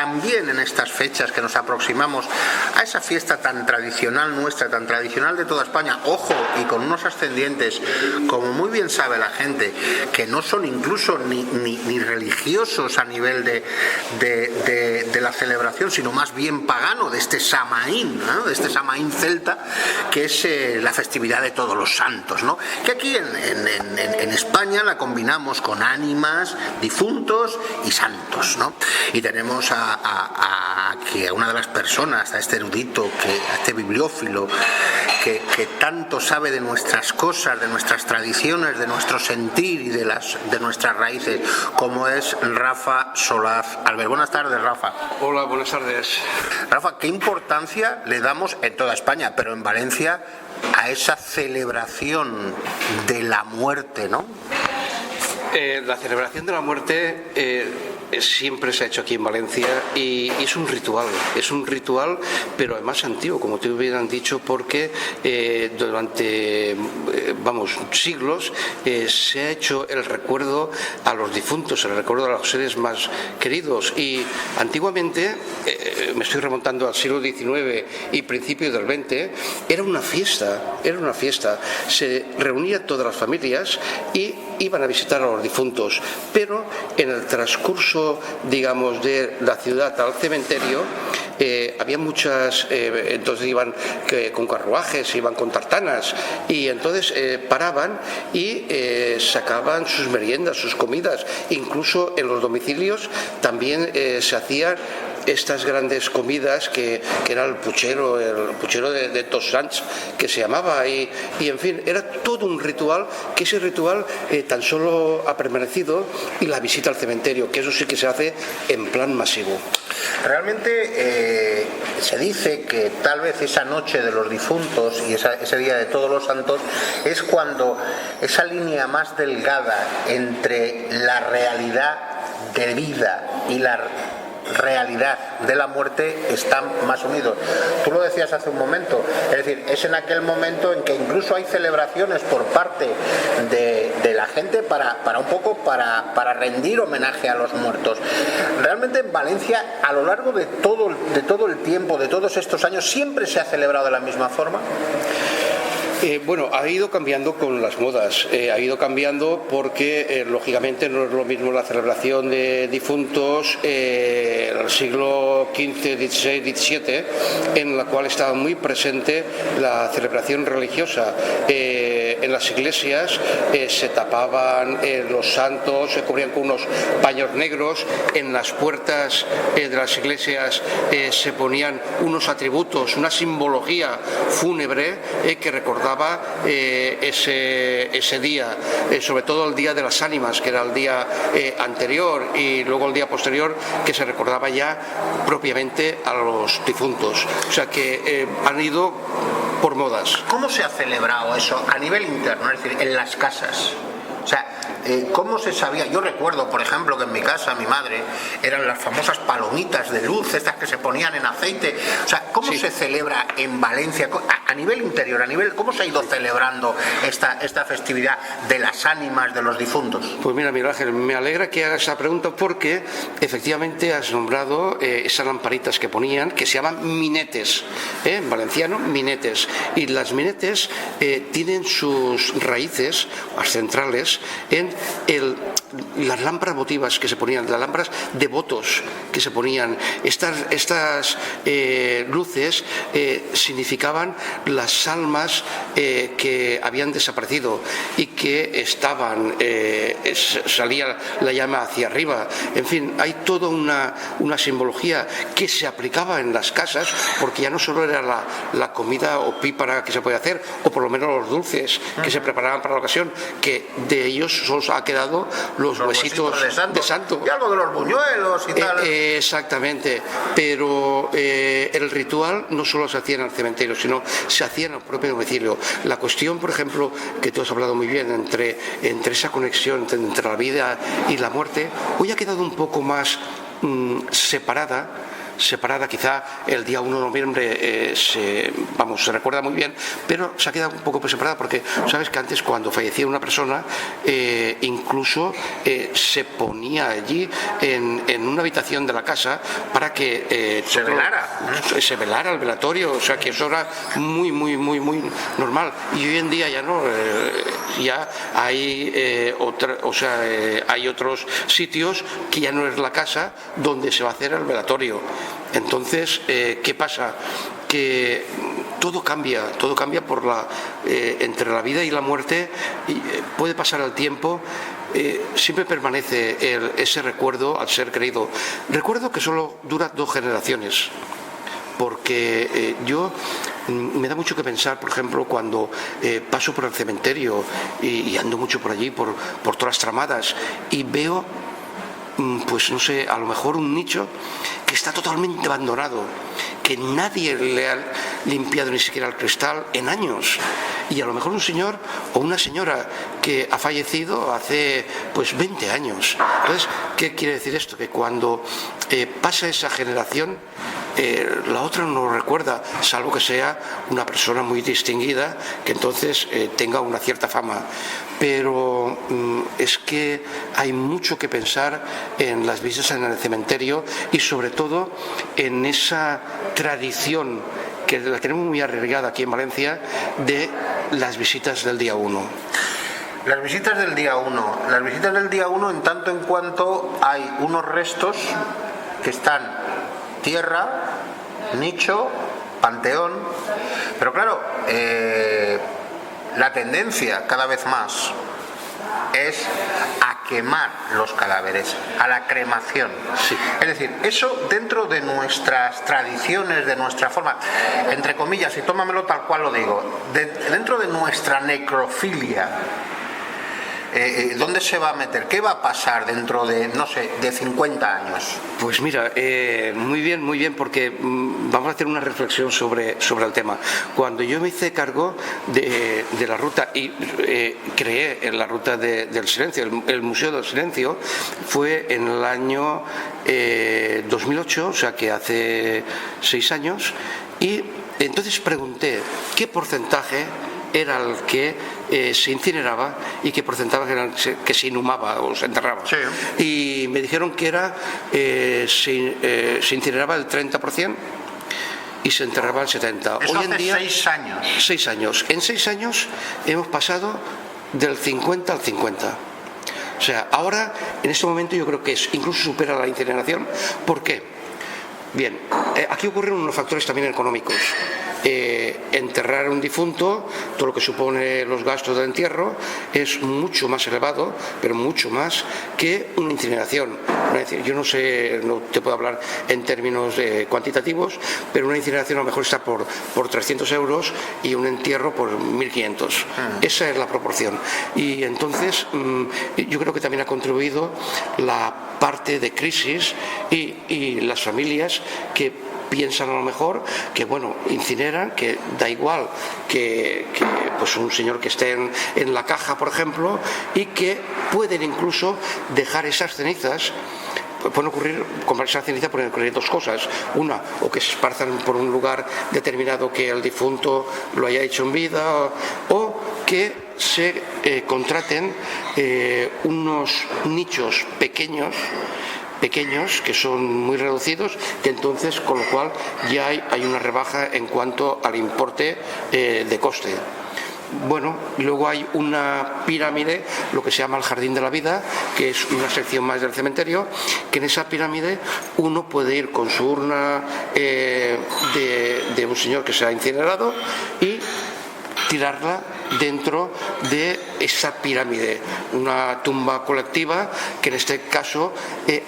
también en estas fechas que nos aproximamos a esa fiesta tan tradicional nuestra, tan tradicional de toda España, ojo, y con unos ascendientes, como muy bien sabe la gente, que no son incluso ni religiosos a nivel de la celebración, sino más bien pagano, de este Samaín, ¿no? De este Samaín celta, que es la festividad de todos los santos, ¿no? Que aquí en España la combinamos con ánimas, difuntos y santos, ¿no? Y tenemos a una de las personas, a este erudito, a este bibliófilo, que tanto sabe de nuestras cosas, de nuestras tradiciones, de nuestro sentir y de nuestras raíces, como es Rafa Solaz Albert. Buenas tardes, Rafa. Hola, buenas tardes. Rafa, ¿qué importancia le damos en toda España, pero en Valencia, a esa celebración de la muerte, ¿no? La celebración de la muerte siempre se ha hecho aquí en Valencia y es un ritual, pero además antiguo, como te hubieran dicho, porque durante siglos se ha hecho el recuerdo a los difuntos, el recuerdo a los seres más queridos, y antiguamente, me estoy remontando al siglo XIX y principios del XX, era una fiesta, se reunían todas las familias y iban a visitar a los difuntos, pero en el transcurso, digamos, de la ciudad al cementerio, había muchas, entonces iban con carruajes, iban con tartanas, y entonces paraban y sacaban sus meriendas, sus comidas. Incluso en los domicilios también se hacían estas grandes comidas que era el puchero de Tots Sants, que se llamaba, y en fin, era todo un ritual, que ese ritual tan solo ha permanecido, y la visita al cementerio, que eso sí que se hace en plan masivo. Realmente se dice que tal vez esa noche de los difuntos y ese día de todos los santos es cuando esa línea más delgada entre la realidad de vida y la realidad de la muerte están más unidos. Tú lo decías hace un momento, es decir, es en aquel momento en que incluso hay celebraciones por parte de la gente para rendir homenaje a los muertos. Realmente en Valencia, a lo largo de todo el tiempo, de todos estos años, siempre se ha celebrado de la misma forma. Bueno, ha ido cambiando con las modas, ha ido cambiando porque lógicamente no es lo mismo la celebración de difuntos en el siglo XV, XVI, XVII, en la cual estaba muy presente la celebración religiosa. En las iglesias se tapaban los santos, se cubrían con unos paños negros, en las puertas de las iglesias se ponían unos atributos, una simbología fúnebre que recordaba ese día, sobre todo el día de las ánimas, que era el día anterior, y luego el día posterior, que se recordaba ya propiamente a los difuntos. O sea que han ido por modas. ¿Cómo se ha celebrado eso a nivel interno, es decir, en las casas? O sea, ¿cómo se sabía? Yo recuerdo, por ejemplo, que en mi casa, mi madre, eran las famosas palomitas de luz, estas que se ponían en aceite. O sea, ¿cómo se celebra en Valencia a nivel interior, cómo se ha ido celebrando esta festividad de las ánimas de los difuntos? Pues mira, Miguel Ángel, me alegra que hagas esa pregunta, porque efectivamente has nombrado esas lamparitas que ponían, que se llaman minetes, en valenciano, minetes. Y las minetes tienen sus raíces centrales en las lámparas votivas que se ponían, las lámparas de votos que se ponían. Estas luces significaban las almas que habían desaparecido y que estaban, salía la llama hacia arriba. En fin, hay toda una simbología que se aplicaba en las casas, porque ya no solo era la comida opípara que se podía hacer, o por lo menos los dulces que se preparaban para la ocasión, que de ellos solo ha quedado los huesitos de santo. Y algo de los buñuelos y tal. Exactamente, pero el ritual no solo se hacía en el cementerio, sino se hacía en el propio domicilio. La cuestión, por ejemplo, que tú has hablado muy bien, entre esa conexión entre la vida y la muerte, hoy ha quedado un poco más separada, separada. Quizá el día 1 de noviembre se recuerda muy bien, pero se ha quedado un poco separada porque sabes que antes, cuando fallecía una persona, incluso se ponía allí en una habitación de la casa para que se velara el velatorio, o sea que eso era muy normal. Y hoy en día ya no, ya hay hay otros sitios que ya no es la casa donde se va a hacer el velatorio. Entonces, ¿qué pasa? Que todo cambia entre la vida y la muerte, y puede pasar el tiempo. Siempre permanece ese recuerdo al ser querido. Recuerdo que solo dura 2 generaciones, porque yo me da mucho que pensar, por ejemplo, cuando paso por el cementerio y ando mucho por allí, por todas las tramadas, y veo, pues no sé, a lo mejor un nicho que está totalmente abandonado, que nadie le ha limpiado ni siquiera el cristal en años, y a lo mejor un señor o una señora que ha fallecido hace 20 años. Entonces, ¿qué quiere decir esto? Que cuando pasa esa generación, la otra no lo recuerda, salvo que sea una persona muy distinguida, que entonces tenga una cierta fama. Pero es que hay mucho que pensar en las visitas en el cementerio, y sobre todo en esa tradición que la tenemos muy arraigada aquí en Valencia, de las visitas del día 1. Las visitas del día 1, en tanto en cuanto hay unos restos que están tierra, nicho, panteón, pero claro, la tendencia cada vez más es a quemar los cadáveres, a la cremación. Sí. Es decir, eso dentro de nuestras tradiciones, de nuestra forma, entre comillas, y tómamelo tal cual lo digo, dentro de nuestra necrofilia, ¿dónde se va a meter? ¿Qué va a pasar dentro de, no sé, de 50 años? Pues mira, muy bien, porque vamos a hacer una reflexión sobre el tema. Cuando yo me hice cargo de la ruta y creé en la ruta del silencio, el Museo del Silencio, fue en el año 2008, o sea que hace 6 años, y entonces pregunté qué porcentaje era el que se incineraba y qué porcentaje era el que se inhumaba o se enterraba. Sí. Y me dijeron que se incineraba el 30% y se enterraba el 70%. Eso Hoy en hace día, 6 años. 6 años. En 6 años hemos pasado del 50 al 50. O sea, ahora, en este momento, yo creo que incluso supera la incineración. ¿Por qué? Bien, aquí ocurren unos factores también económicos. Enterrar a un difunto, todo lo que supone los gastos de entierro, es mucho más elevado, pero mucho más que una incineración. Yo no sé, no te puedo hablar en términos cuantitativos, pero una incineración a lo mejor está por 300 euros y un entierro por 1.500. Esa es la proporción. Y entonces yo creo que también ha contribuido la parte de crisis y las familias que piensan a lo mejor que incineran, que da igual que pues un señor que esté en la caja, por ejemplo, y que pueden incluso dejar esas cenizas. Pueden ocurrir, con esa ceniza pueden ocurrir 2 cosas. Una, o que se esparzan por un lugar determinado que el difunto lo haya hecho en vida, o que se contraten unos nichos pequeños que son muy reducidos, que entonces, con lo cual ya hay una rebaja en cuanto al importe de coste. Bueno, luego hay una pirámide, lo que se llama el Jardín de la Vida, que es una sección más del cementerio, que en esa pirámide uno puede ir con su urna de un señor que se ha incinerado y tirarla dentro de esa pirámide, una tumba colectiva que en este caso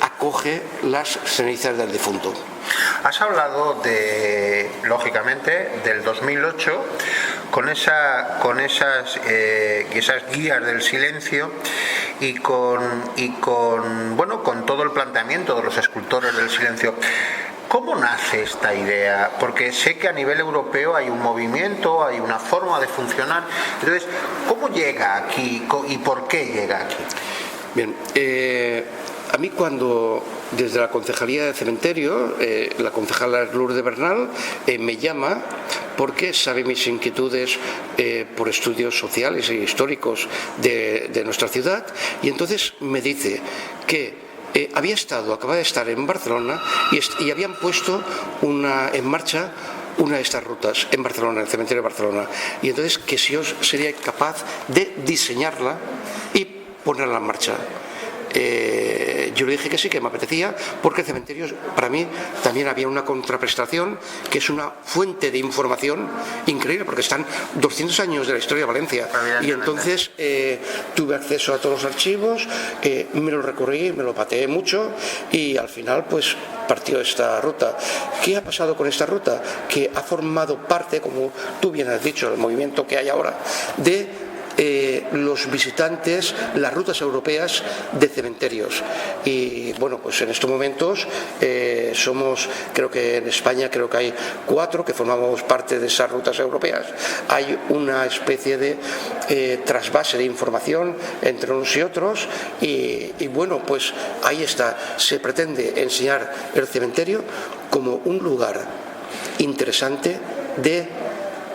acoge las cenizas del difunto. Has hablado lógicamente, del 2008 con esas guías del silencio y con todo el planteamiento de los escultores del silencio. ¿Cómo nace esta idea? Porque sé que a nivel europeo hay un movimiento, hay una forma de funcionar. Entonces, ¿cómo llega aquí y por qué llega aquí? Bien, a mí cuando desde la Concejalía de Cementerio, la concejala Lourdes Bernal me llama porque sabe mis inquietudes por estudios sociales e históricos de nuestra ciudad, y entonces me dice que acaba de estar en Barcelona y habían puesto en marcha una de estas rutas en Barcelona, en el cementerio de Barcelona, y entonces que si yo sería capaz de diseñarla y ponerla en marcha. Yo le dije que sí, que me apetecía, porque el cementerio para mí también había una contraprestación, que es una fuente de información increíble, porque están 200 años de la historia de Valencia, y entonces tuve acceso a todos los archivos, me lo recorrí, me lo pateé mucho, y al final pues partió esta ruta. ¿Qué ha pasado con esta ruta? Que ha formado parte, como tú bien has dicho, el movimiento que hay ahora de los visitantes, las rutas europeas de cementerios. Y bueno, pues en estos momentos somos, creo que en España hay 4 que formamos parte de esas rutas europeas. Hay una especie de trasvase de información entre unos y otros, y bueno, pues ahí está. Se pretende enseñar el cementerio como un lugar interesante de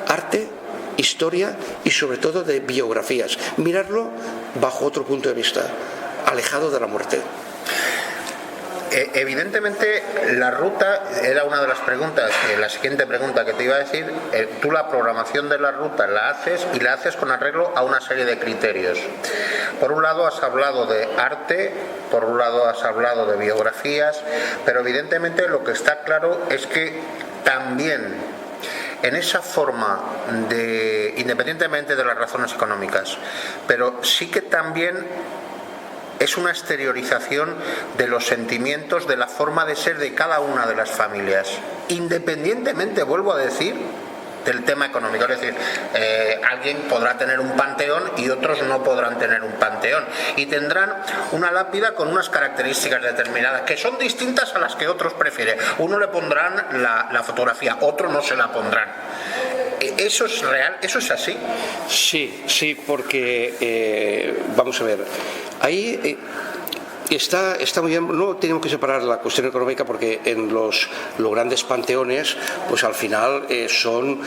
arte, historia y sobre todo de biografías. Mirarlo bajo otro punto de vista, alejado de la muerte. Evidentemente la ruta era una de las preguntas, la siguiente pregunta que te iba a decir. Tú la programación de la ruta la haces, y la haces con arreglo a una serie de criterios. Por un lado has hablado de arte, por un lado has hablado de biografías, pero evidentemente lo que está claro es que también en esa forma de, independientemente de las razones económicas, pero sí que también es una exteriorización de los sentimientos, de la forma de ser de cada una de las familias, independientemente, vuelvo a decir, del tema económico. Es decir, alguien podrá tener un panteón y otros no podrán tener un panteón, y tendrán una lápida con unas características determinadas que son distintas a las que otros prefieren. Uno le pondrán la fotografía, otro no se la pondrán. ¿Eso es real? ¿Eso es así? Sí, porque vamos a ver, ahí está muy bien. No tenemos que separar la cuestión económica, porque en los grandes panteones pues al final son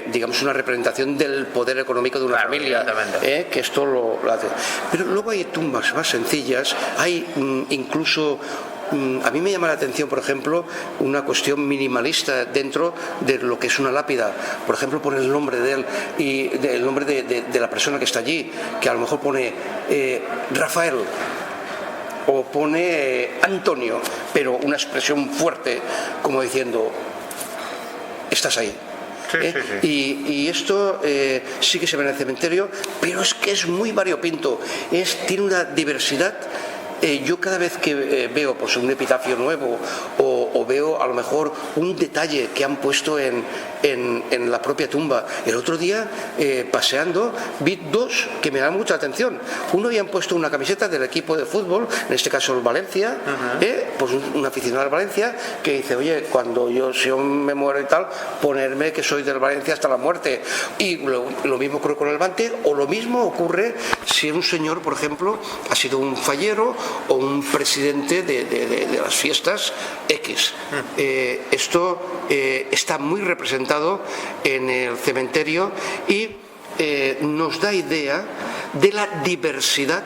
digamos una representación del poder económico de una familia, que esto lo hace. Pero luego hay tumbas más sencillas, hay incluso a mí me llama la atención, por ejemplo, una cuestión minimalista dentro de lo que es una lápida. Por ejemplo, pone el nombre de él y el nombre de la persona que está allí, que a lo mejor pone Rafael o pone Antonio, pero una expresión fuerte, como diciendo, estás ahí. Sí. Y esto sí que se ve en el cementerio, pero es que es muy variopinto, tiene una diversidad. Yo cada vez que veo pues un epitafio nuevo o veo a lo mejor un detalle que han puesto en la propia tumba. El otro día, paseando, vi 2 que me dan mucha atención. Uno habían puesto una camiseta del equipo de fútbol, en este caso el Valencia, pues un aficionado del Valencia, que dice, oye, si yo me muero y tal, ponerme que soy del Valencia hasta la muerte. Y lo mismo ocurre con el Levante, o lo mismo ocurre si un señor, por ejemplo, ha sido un fallero o un presidente de las fiestas X. Esto está muy representado en el cementerio y nos da idea de la diversidad,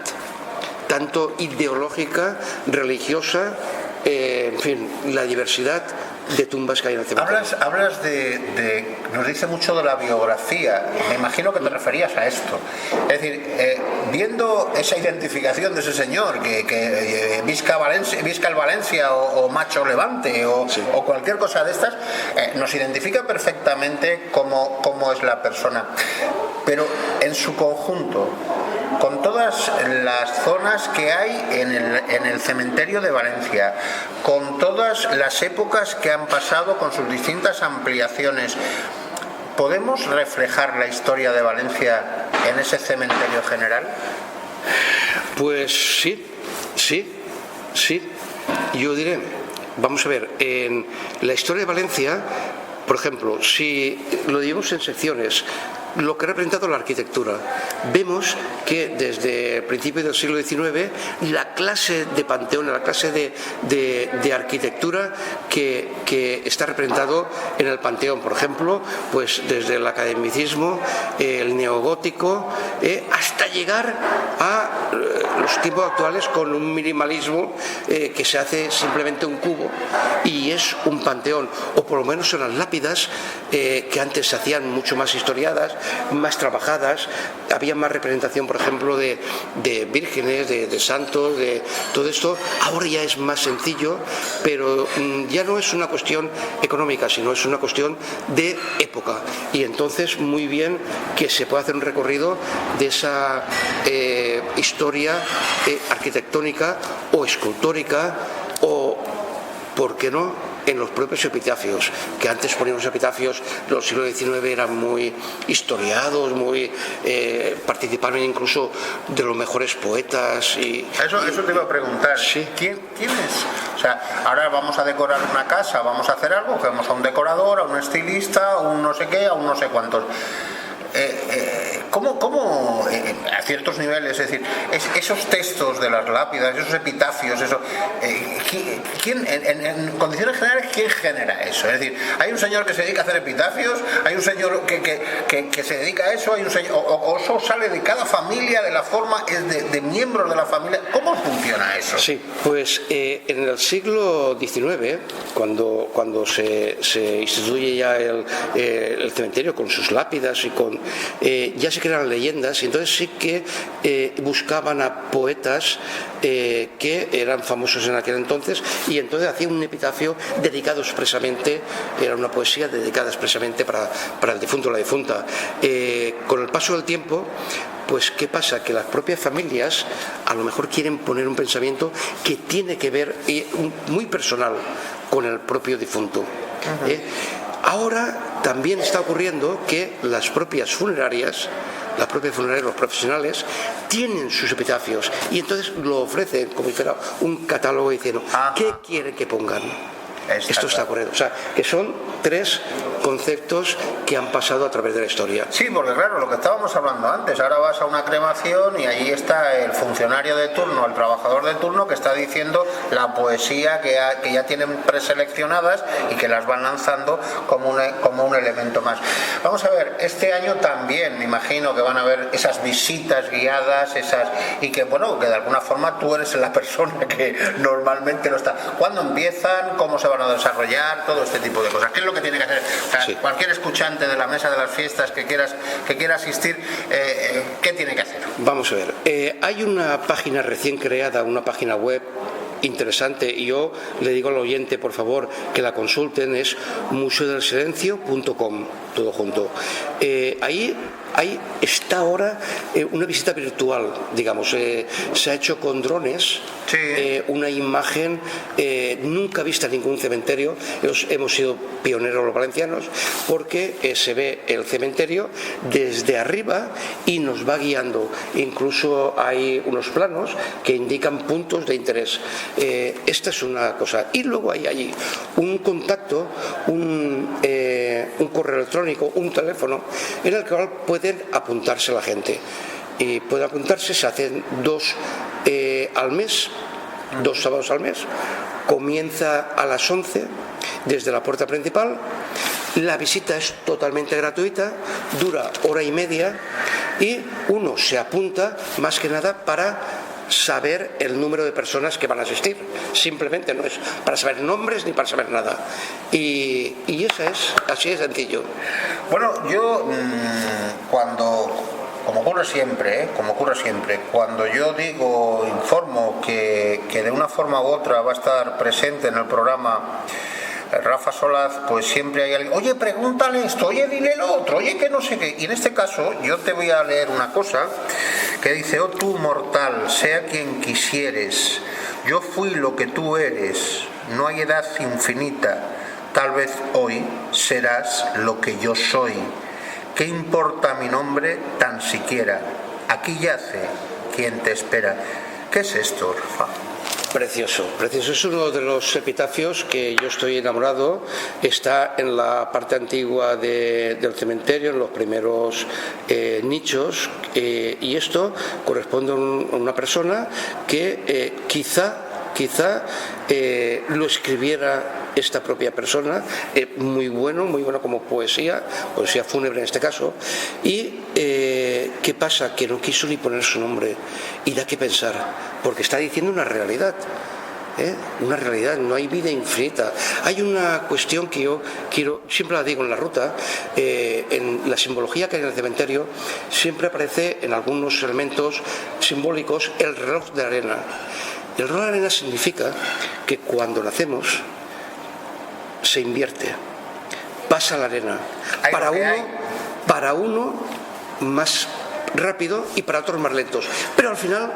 tanto ideológica, religiosa, en fin, la diversidad de tumbas que hay en el cementerio. Hablas nos dice mucho de la biografía. Me imagino que te referías a esto. Es decir, viendo esa identificación de ese señor, que Visca el Valencia o Macho Levante o cualquier cosa de estas, nos identifica perfectamente cómo es la persona. Pero en su conjunto, con todas las zonas que hay en el cementerio de Valencia, con todas las épocas que han pasado, con sus distintas ampliaciones, ¿podemos reflejar la historia de Valencia en ese cementerio general? Pues sí. Yo diré, vamos a ver, en la historia de Valencia, por ejemplo, si lo dividimos en secciones, lo que ha representado la arquitectura. Vemos que desde el principio del siglo XIX la clase de panteón, la clase de arquitectura que está representado en el panteón, por ejemplo, pues desde el academicismo, el neogótico, hasta llegar a los tiempos actuales con un minimalismo que se hace simplemente un cubo y es un panteón, o por lo menos son las lápidas que antes se hacían mucho más historiadas, más trabajadas, había más representación, por ejemplo, de vírgenes, de santos, de todo esto. Ahora ya es más sencillo, pero ya no es una cuestión económica, sino es una cuestión de época, y entonces muy bien que se pueda hacer un recorrido de esa historia arquitectónica o escultórica, o, ¿por qué no?, en los propios epitafios, que antes poníamos epitafios, los siglos XIX eran muy historiados, muy participaron incluso de los mejores poetas. Eso te iba a preguntar. Sí. ¿Quién es? O sea, ahora vamos a decorar una casa, vamos a hacer algo, que vamos a un decorador, a un estilista, a un no sé qué, a un no sé cuántos. ¿Cómo a ciertos niveles, es decir, esos textos de las lápidas, esos epitafios, eso, ¿quién, en condiciones generales, quién genera eso? Es decir, hay un señor que se dedica a hacer epitafios, hay un señor que se dedica a eso, hay un señor, o eso sale de cada familia, de la forma, es de miembros de la familia. ¿Cómo funciona eso? Sí, pues en el siglo XIX, cuando se instituye ya el cementerio con sus lápidas y con ya se crearon leyendas, y entonces sí que buscaban a poetas que eran famosos en aquel entonces, y entonces hacían un epitafio dedicado expresamente, era una poesía dedicada expresamente para el difunto o la difunta. Con el paso del tiempo, pues ¿qué pasa? Que las propias familias a lo mejor quieren poner un pensamiento que tiene que ver muy personal con el propio difunto. Ahora también está ocurriendo que las propias funerarias, los profesionales, tienen sus epitafios y entonces lo ofrecen como si fuera un catálogo diciendo ¿qué quieren que pongan? Esto está ocurriendo. O sea, que son tres conceptos que han pasado a través de la historia. Sí, porque claro, lo que estábamos hablando antes, ahora vas a una cremación y ahí está el funcionario de turno, el trabajador de turno, que está diciendo la poesía que ya tienen preseleccionadas y que las van lanzando como un elemento más. Vamos a ver, este año también me imagino que van a haber esas visitas guiadas, y que bueno, que de alguna forma tú eres la persona que normalmente no está. ¿Cuándo empiezan? ¿Cómo se van a desarrollar? Todo este tipo de cosas. ¿Qué es lo que tiene que hacer? O sea, sí. Cualquier escuchante de la mesa de las fiestas que quiera asistir, ¿qué tiene que hacer? Vamos a ver, hay una página recién creada, una página web interesante, y yo le digo al oyente, por favor, que la consulten, es museodelsilencio.com, todo junto. Ahí está ahora una visita virtual, digamos, se ha hecho con drones, sí. Una imagen nunca vista en ningún cementerio. Hemos sido pioneros los valencianos, porque se ve el cementerio desde arriba y nos va guiando. Incluso hay unos planos que indican puntos de interés. Esta es una cosa. Y luego hay allí un contacto, un correo electrónico, un teléfono, en el cual pueden apuntarse la gente. Y puede apuntarse, se hacen dos sábados al mes. Comienza a las 11 desde la puerta principal. La visita es totalmente gratuita, dura hora y media, y uno se apunta más que nada para saber el número de personas que van a asistir. Simplemente no es para saber nombres ni para saber nada. Y así es sencillo. Bueno, yo como ocurre siempre, cuando yo informo que de una forma u otra va a estar presente en el programa Rafa Solaz, pues siempre hay alguien, oye, pregúntale esto, oye, dile lo otro, oye, que no sé qué. Y en este caso yo te voy a leer una cosa que dice: oh tú mortal, sea quien quisieres, yo fui lo que tú eres, no hay edad infinita, tal vez hoy serás lo que yo soy. ¿Qué importa mi nombre tan siquiera? Aquí yace quien te espera. ¿Qué es esto, Rafa? Precioso, precioso. Es uno de los epitafios que yo estoy enamorado. Está en la parte antigua del cementerio, en los primeros nichos, y esto corresponde a una persona que quizá lo escribiera esta propia persona, muy bueno como poesía fúnebre en este caso. Y ¿qué pasa? Que no quiso ni poner su nombre, y da que pensar, porque está diciendo una realidad. Una realidad, no hay vida infinita. Hay una cuestión que yo quiero, siempre la digo en la ruta, en la simbología que hay en el cementerio, siempre aparece en algunos elementos simbólicos el reloj de arena. El reloj de arena significa que cuando nacemos se invierte, pasa la arena, para uno más rápido y para otros más lentos, pero al final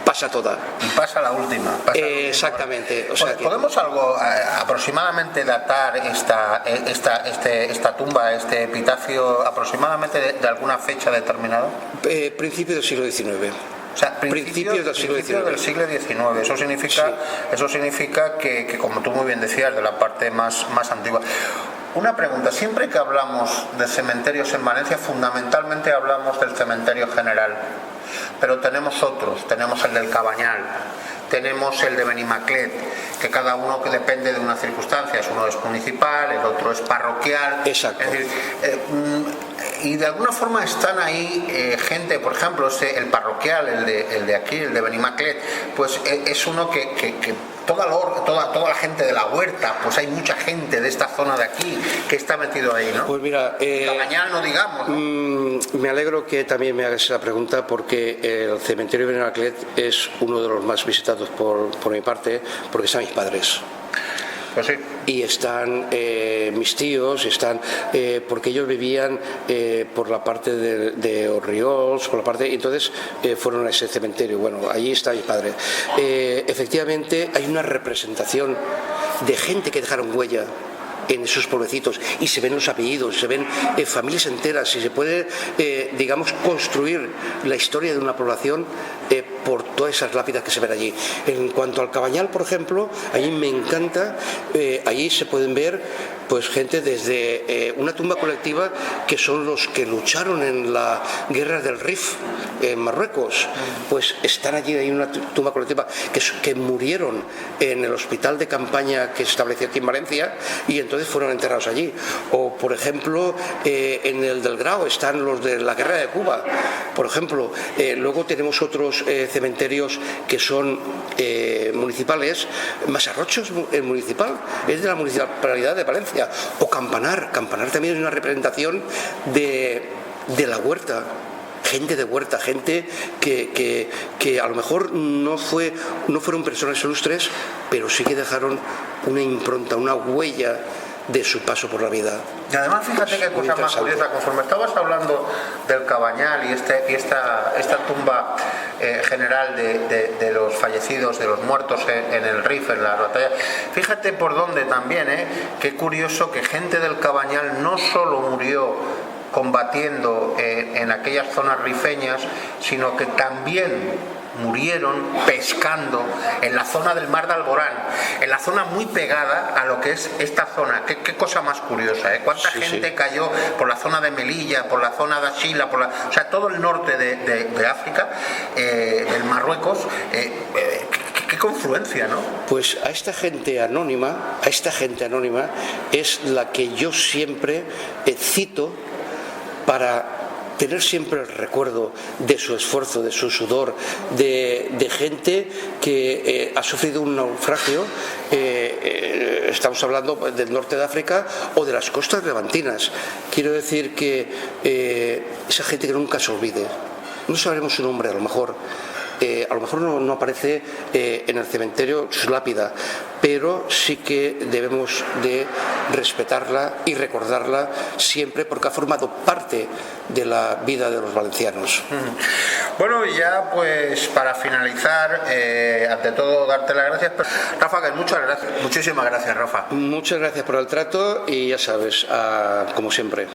pasa toda. Y pasa la última. Exactamente. O sea, ¿podemos aproximadamente datar esta tumba, este epitafio, aproximadamente de alguna fecha determinada? Principio del siglo XIX. O sea, principios del siglo XIX. Eso significa que, como tú muy bien decías, de la parte más antigua. Una pregunta, siempre que hablamos de cementerios en Valencia, fundamentalmente hablamos del cementerio general, pero tenemos otros, tenemos el del Cabanyal, tenemos el de Benimaclet, que cada uno que depende de unas circunstancias, uno es municipal, el otro es parroquial. Exacto. Es decir, y de alguna forma están ahí gente, por ejemplo, el parroquial, el de aquí, el de Benimaclet, pues es uno que toda la gente de la huerta, pues hay mucha gente de esta zona de aquí que está metido ahí, ¿no? Pues mira, Cabanyal no digamos, ¿no? Me alegro que también me hagas esa pregunta, porque el cementerio de Benimaclet es uno de los más visitados por mi parte, porque están mis padres. Pues sí. Y están mis tíos, porque ellos vivían por la parte de Orriols, entonces fueron a ese cementerio. Bueno, allí está mi padre. Efectivamente hay una representación de gente que dejaron huella en esos pueblecitos, y se ven los apellidos, se ven familias enteras, y se puede, construir la historia de una población por todas esas lápidas que se ven allí. En cuanto al Cabanyal, por ejemplo, allí me encanta, allí se pueden ver pues gente desde una tumba colectiva, que son los que lucharon en la guerra del Rif en Marruecos, pues están allí, hay una tumba colectiva que murieron en el hospital de campaña que se estableció aquí en Valencia, y entonces fueron enterrados allí. O por ejemplo, en el del Grao están los de la guerra de Cuba, por ejemplo. Luego tenemos otros cementerios que son municipales. Masarrocho es municipal, es de la municipalidad de Valencia. O Campanar también es una representación de la huerta. Gente de huerta, gente que a lo mejor no fueron personas ilustres, pero sí que dejaron una impronta, una huella de su paso por la vida. Y además, fíjate qué cosa más curiosa, conforme estabas hablando del Cabanyal y esta tumba general de los fallecidos, de los muertos en el Rif, en la batalla, fíjate por dónde también, qué curioso que gente del Cabanyal no solo murió combatiendo en aquellas zonas rifeñas, sino que también murieron pescando en la zona del Mar de Alborán, en la zona muy pegada a lo que es esta zona. Qué cosa más curiosa, ¿Cuánta gente cayó por la zona de Melilla, por la zona de Asila, o sea, todo el norte de África, del Marruecos? Qué confluencia, ¿no? Pues a esta gente anónima es la que yo siempre cito para tener siempre el recuerdo de su esfuerzo, de su sudor, de gente que ha sufrido un naufragio. Estamos hablando del norte de África o de las costas levantinas. Quiero decir que esa gente que nunca se olvide. No sabremos su nombre, a lo mejor no aparece en el cementerio su lápida, pero sí que debemos de respetarla y recordarla siempre, porque ha formado parte de la vida de los valencianos. Bueno, y ya pues para finalizar, ante todo darte las gracias, Rafa, muchas gracias, muchísimas gracias, Rafa. Muchas gracias por el trato, y ya sabes, como siempre.